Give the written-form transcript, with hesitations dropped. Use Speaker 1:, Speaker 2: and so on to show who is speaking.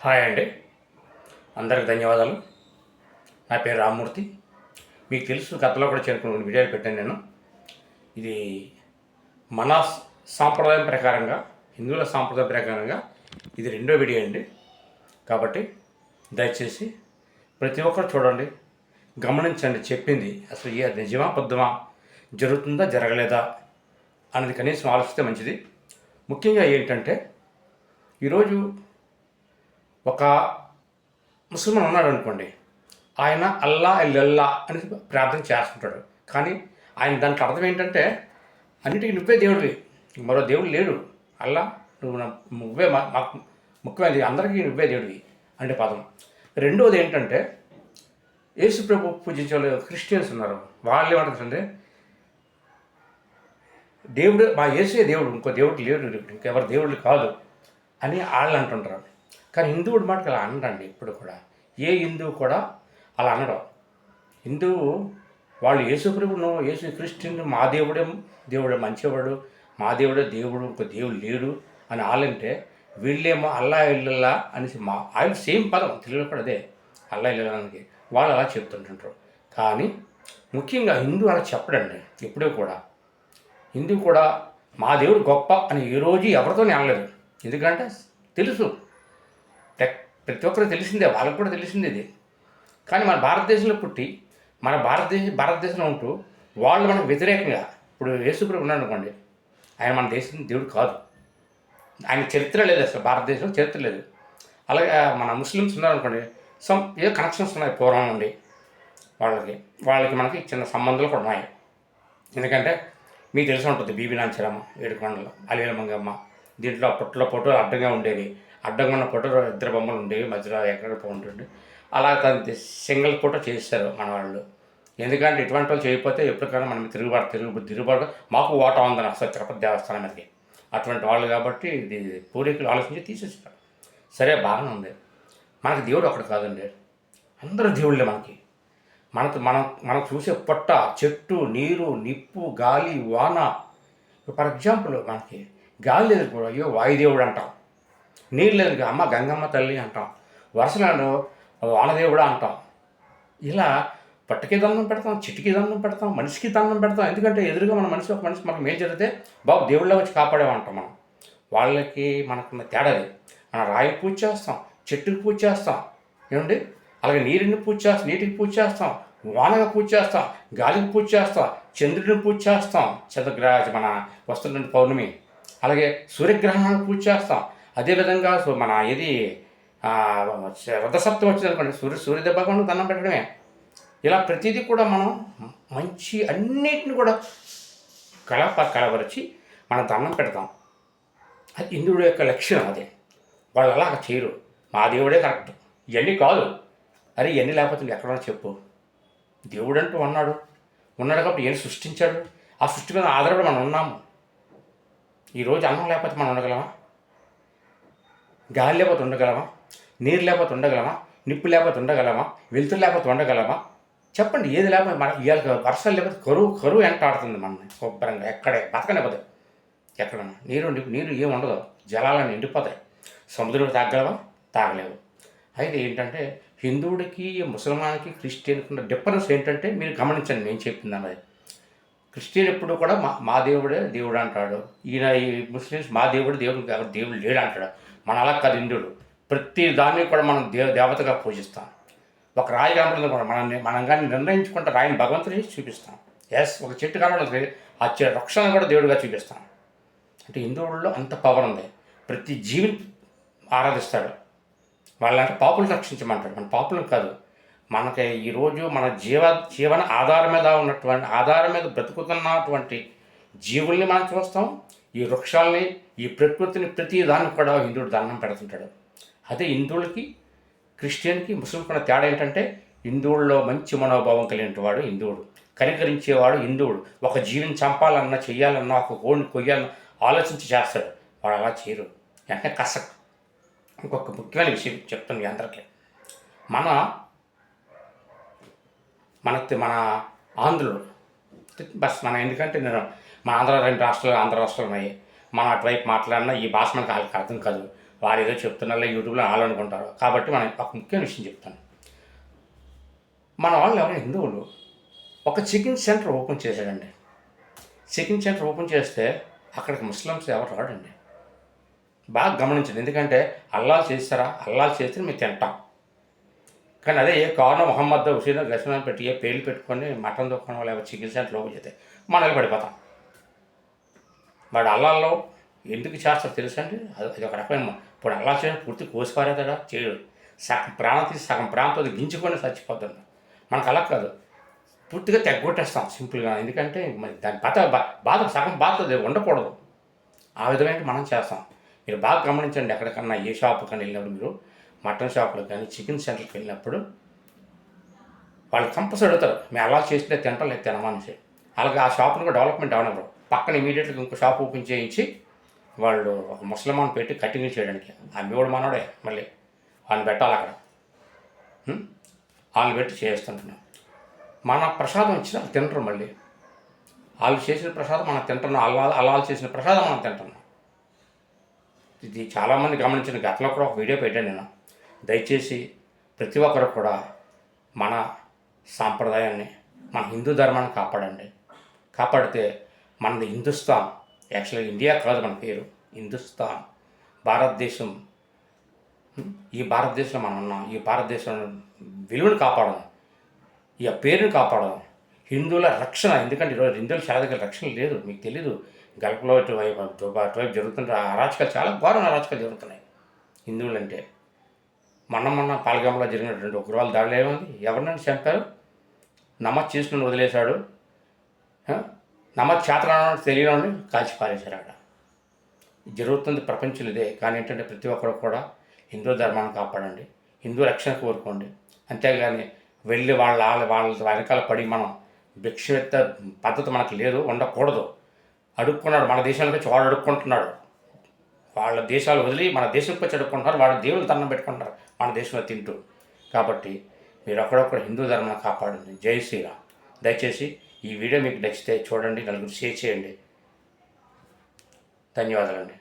Speaker 1: Hi అండి, అందరికి ధన్యవాదాలు. నా పేరు రామ్మూర్తి. మీకు తెలుసు, గతంలో కూడా కొన్ని వీడియోలు పెట్టాను నేను. ఇది మన సాంప్రదాయం ప్రకారంగా, హిందువుల సాంప్రదాయం ప్రకారంగా ఇది రెండో వీడియో అండి. కాబట్టి దయచేసి ప్రతి ఒక్కరు చూడండి, గమనించండి. చెప్పింది అసలు నిజమా అబద్ధమా, జరుగుతుందా జరగలేదా అనేది కనీసం ఆలోచిస్తే మంచిది. ముఖ్యంగా ఏంటంటే, ఈరోజు ఒక ముస్లిం ఉన్నాడు అనుకోండి, ఆయన అల్లా ఇల్లల్లా అని ప్రార్థన చేస్తుంటాడు. కానీ ఆయన దాంట్లో అర్థం ఏంటంటే, అన్నిటికీ నువ్వే దేవుడివి, మరో దేవుడు లేడు, అల్లా నువ్వే మాకు ముఖ్యమైనది, అందరికీ నువ్వే దేవుడివి అంటే పదం. రెండవది ఏంటంటే, యేసు ప్రభు పూజించే వాళ్ళు క్రిస్టియన్స్ ఉన్నారు, వాళ్ళు ఏమంటారంటే, దేవుడు మా యేసే దేవుడు, ఇంకో దేవుడు లేడు, ఇంకెవరు దేవుడు కాదు అని వాళ్ళు అంటుంటారు. కానీ హిందువుడి మాటకి అలా అనడండి. ఇప్పుడు కూడా ఏ హిందువు కూడా అలా అనడం. హిందువు వాళ్ళు యేసుప్రభును, యేసు క్రిస్టియన్ మా దేవుడే మంచివాడు, మా దేవుడే దేవుడు, ఇంకో దేవుడు లేడు అని వాళ్ళంటే, వీళ్ళేమో అల్లా ఇల్లల్లా అనేసి ఆయన సేమ్ పదం తెలుగులో కూడా అదే, అల్లా ఇల్లల్లానికి వాళ్ళు అలా చెప్తుంటుంటారు. కానీ ముఖ్యంగా హిందూ అలా చెప్పడండి. ఎప్పుడూ కూడా హిందూ కూడా మా దేవుడు గొప్ప అని ఈ రోజు ఎవరితో అనలేదు. ఎందుకంటే తెలుసు, ప్రతి ఒక్కరు తెలిసిందే, వాళ్ళకు కూడా తెలిసిందే ఇది. కానీ మన భారతదేశంలో పుట్టి మన భారతదేశంలో ఉంటూ వాళ్ళు మనకు వ్యతిరేకంగా, ఇప్పుడు యేసుప్రభు ఉన్నాడు అనుకోండి, ఆయన మన దేశం దేవుడు కాదు, ఆయన చరిత్ర లేదు, అసలు భారతదేశంలో చరిత్ర లేదు. అలాగే మన ముస్లిమ్స్ ఉన్నారనుకోండి, ఏదో కనెక్షన్స్ ఉన్నాయి పూర్వం నుండి, వాళ్ళకి మనకి చిన్న సంబంధాలు కూడా ఉన్నాయి. ఎందుకంటే మీకు తెలిసి ఉంటుంది, బీబీ నాంచరమ్మ, ఏడుకొండలు, అలివేల మంగమ్మ, దీంట్లో అప్పట్లో ఫోటోలు అడ్డంగా ఉండేవి, అడ్డంగా ఉన్న ఫోటో ఇద్దరు బొమ్మలు ఉండేవి, మధ్యలో ఎక్కడ ఉంటుంది. అలా తను సింగిల్ ఫోటో చేస్తారు మన వాళ్ళు. ఎందుకంటే ఇటువంటి వాళ్ళు చేయకపోతే ఎప్పటికైనా మనం తిరుగుబాటు మాకు ఓటా ఉందని అసలు తిరుపతి దేవస్థానం మీదకి, అటువంటి వాళ్ళు కాబట్టి ఇది పూర్వీకులు ఆలోచించి తీసేస్తారు. సరే, బాగానే ఉంది. మనకి దేవుడు ఒకటి కాదండి, అందరూ దేవుళ్ళే మనకి. మనం చూసే పొట్ట, చెట్టు, నీరు, నిప్పు, గాలి, వాన. ఫర్ ఎగ్జాంపుల్, మనకి గాలి లేదు కూడా, అయ్యో వాయుదేవుడు అంటాం. నీరు లేదు, అమ్మ గంగమ్మ తల్లి అంటాం. వరుసలను వానదేవుడు అంటాం. ఇలా పట్టుకి దండం పెడతాం, చిటికి దండం పెడతాం, మనిషికి దండం పెడతాం. ఎందుకంటే ఎదురుగా ఒక మనిషి మనకు మేలు జరిగితే బాబు దేవుళ్ళ వచ్చి కాపాడేమంటాం మనం. వాళ్ళకి మనకున్న తేడాది. మనం రాయికి పూజ చేస్తాం, చెట్టుకి పూజ చేస్తాం, ఏమండి. అలాగే నీటికి పూజ చేస్తాం, వానగా పూజ చేస్తాం, గాలికి పూజ చేస్తాం, చంద్రుడిని పూజ చేస్తాం, మన వస్తున్న పౌర్ణమి. అలాగే సూర్యగ్రహణానికి పూజ చేస్తాం. అదేవిధంగా మన రథసప్తం వచ్చింది అనుకోండి, సూర్య భగవానుడికి దండం పెట్టడమే. ఇలా ప్రతిదీ కూడా మనం మంచి అన్నిటిని కూడా కలవరిచి మనం దండం పెడతాం. అది హిందువుడి యొక్క లక్షణం. అదే వాళ్ళు అలాగ చేయరు, మా దేవుడే కరెక్ట్, ఇవన్నీ కాదు. అరే, ఇవన్నీ లేకపోతే ఎక్కడన్నా చెప్పు. దేవుడు అంటూ ఉన్నాడు కాబట్టి ఏం సృష్టించాడు, ఆ సృష్టి మీద ఆధారపడి మనం ఉన్నాము. ఈరోజు అన్నం లేకపోతే మనం ఉండగలమా? గాలి లేకపోతే ఉండగలమా? నీరు లేకపోతే ఉండగలమా? నిప్పు లేకపోతే ఉండగలమా? వెలుతురు లేకపోతే ఉండగలమా? చెప్పండి, ఏది లేకపోతే ఇవాళ వర్షాలు లేకపోతే కరువు ఎంటాడుతుంది మనల్ని శుభ్రంగా. బతకనివ్వదు ఎక్కడన్నా. నీరు ఏమి ఉండదు, జలాలను ఎండిపోతాయి. సముద్రంలో తాగలవా? తాగలేవు. అయితే ఏంటంటే, హిందువుడికి, ముసల్మాన్కి, క్రిస్టియన్కి ఉన్న డిఫరెన్స్ ఏంటంటే, మీరు గమనించండి నేను చెప్పింది అన్నది. క్రిస్టియన్ ఎప్పుడు కూడా మా దేవుడే దేవుడు అంటాడు. ఈ ముస్లిమ్స్ మా దేవుడు దేవుడు లేడు అంటాడు. మన అలా కాదు, హిందువుడు ప్రతి దాన్ని కూడా మనం దేవతగా పూజిస్తాం. ఒక రాయి కనపడుతుంది కూడా మనం కానీ నిర్ణయించుకుంటే రాయిని భగవంతుని చూపిస్తాం. ఒక చెట్టు కనపడుతుంది, ఆ వృక్షాన్ని కూడా దేవుడిగా చూపిస్తాం. అంటే హిందువుల్లో అంత పవర్ ఉంది. ప్రతి జీవిని ఆరాధిస్తాడు. వాళ్ళంటే పాపులు రక్షించమంటాడు, మన పాపులను కాదు. మనకి ఈరోజు మన జీవన ఆధారం మీద బ్రతుకుతున్నటువంటి జీవుల్ని మనం చూస్తాం. ఈ వృక్షాలని, ఈ ప్రకృతిని, ప్రతి దాన్ని కూడా హిందువుడు దండం పెడుతుంటాడు. అదే హిందువులకి, క్రిస్టియన్కి, ముస్లింకి తేడా ఏంటంటే, హిందువుల్లో మంచి మనోభావం కలిగిన వాడు హిందువుడు, కనికరించేవాడు హిందువుడు. ఒక జీవిని చంపాలన్నా, చెయ్యాలన్నా, ఒక కోడిని కొయ్యాలన్నా ఆలోచించి చేస్తాడు. వాడు అలా చేయరు. వెంటనే ఇంకొక ముఖ్యమైన విషయం చెప్తాను మీ అందరికీ. మన ఆంధ్రులు ఎందుకంటే నేను మన ఆంధ్ర 2 రాష్ట్రాలు ఉన్నాయి. మనం అటువైపు మాట్లాడినా ఈ భాష మనకు వాళ్ళకి అర్థం కాదు. వారు ఏదో చెప్తున్నారో యూట్యూబ్లో వాళ్ళు అనుకుంటారు. కాబట్టి మనం ఒక ముఖ్యమైన విషయం చెప్తాను. మన వాళ్ళు ఎవరైనా హిందువులు ఒక చికెన్ సెంటర్ ఓపెన్ చేశాడండి. చికెన్ సెంటర్ ఓపెన్ చేస్తే అక్కడికి ముస్లిమ్స్ ఎవరు రాడండి. బాగా గమనించండి. ఎందుకంటే అల్లాలు చేస్తారా, అల్లాలు చేస్తే మేము తింటాం. కానీ అదే ఏ కారణం మొహమ్మద్ హుసేన్ గసనాన్ని పెట్టి ఏ పేర్లు పెట్టుకొని మటన్ దుకాణం లేకపోతే చికెన్ సెంటర్ ఓపెన్ చేస్తే మనం పడిపోతాం. వాడు అల్లాల్లో ఎందుకు చేస్తారో తెలుసండి. అది ఒక రకమైన ఇప్పుడు అల్లా చేయడం పూర్తి కోసిపారేతాడా చేయడు. సగం ప్రాణం తీసి సగం ప్రాణంతో గింజుకొని చచ్చిపోతుంది. మనకు అలా కాదు, పూర్తిగా తెగ్గొట్టేస్తాం సింపుల్గా. ఎందుకంటే మరి దాని బాధ సగం బాధ ఉండకూడదు. ఆ విధమైన మనం చేస్తాం. మీరు బాగా గమనించండి. ఎక్కడికన్నా ఏ షాపు కానీ వెళ్ళినప్పుడు, మీరు మటన్ షాపులకు కానీ చికెన్ సెంటర్కి వెళ్ళినప్పుడు వాళ్ళు కంపల్సరీ అడుగుతారు, మేము అలా చేస్తే తింటాం లేదు తినమనేసి. అలాగే ఆ షాపును కూడా డెవలప్మెంట్ అవనప్పుడు పక్కన ఇమీడియట్గా ఇంకో షాప్ ఓపెన్ చేయించి వాళ్ళు ఒక ముసల్మాన్ పెట్టి కటింగ్ చేయడానికి, ఆ మీవాడు మనోడే మళ్ళీ వాళ్ళని పెట్టాలి అక్కడ. వాళ్ళని పెట్టి చేస్తుంటున్నాం. మన ప్రసాదం ఇచ్చిన తింటారు. మళ్ళీ వాళ్ళు చేసిన ప్రసాదం మనం తింటున్నాం. అల్లాలు చేసిన ప్రసాదం మనం తింటున్నాం. ఇది చాలామంది గమనించిన గతంలో కూడా ఒక వీడియో పెట్టాను నేను. దయచేసి ప్రతి ఒక్కరు కూడా మన సాంప్రదాయాన్ని, మన హిందూ ధర్మాన్ని కాపాడండి. కాపాడితే మనది హిందుస్థాన్, యాక్చువల్గా ఇండియా కాదు మన పేరు, హిందుస్థాన్, భారతదేశం. ఈ భారతదేశంలో మనం ఉన్నాం. ఈ భారతదేశం విలువను కాపాడదాం, ఈ పేరుని కాపాడదాం, హిందువుల రక్షణ. ఎందుకంటే ఈరోజు హిందువులు చాలా దగ్గర రక్షణ లేదు, మీకు తెలీదు. గల్ఫ్లో అటువైపు జరుగుతున్న అరాచకాలు, చాలా ఘోరమైన అరాచకాలు జరుగుతున్నాయి హిందువులు అంటే. మొన్న పాల్గాంలో జరిగినటువంటి ఉగ్రవాళ్ళ దాడులు ఏమైంది? ఎవరినండి చంపారు? నమాజ్ చేసుకుని వదిలేశాడు. నమాజ్ చేతనాన్ని తెలియని కాల్చి పారేశారు అక్కడ. జరుగుతుంది ప్రపంచంలో ఇదే. కానీ ఏంటంటే ప్రతి ఒక్కరు కూడా హిందూ ధర్మాన్ని కాపాడండి, హిందూ రక్షణ కోరుకోండి. అంతేగాని వెళ్ళి వాళ్ళ వెనకాల పడి మనం భిక్ష పద్ధతి మనకు లేదు, ఉండకూడదు. అడుక్కున్నాడు మన దేశానికి వచ్చి వాడు అడుక్కుంటున్నాడు. వాళ్ళ దేశాలు వదిలి మన దేశంకి వచ్చి అడుక్కుంటున్నారు. వాళ్ళ దేవుళ్ళు దండం పెట్టుకుంటారు మన దేశంలో తింటూ. కాబట్టి మీరు అక్కడొక్కడ హిందూ ధర్మాన్ని కాపాడండి. జై శ్రీరామ్. దయచేసి ఈ వీడియో మీకు నచ్చితే చూడండి, నలుగురు షేర్ చేయండి. ధన్యవాదాలండి.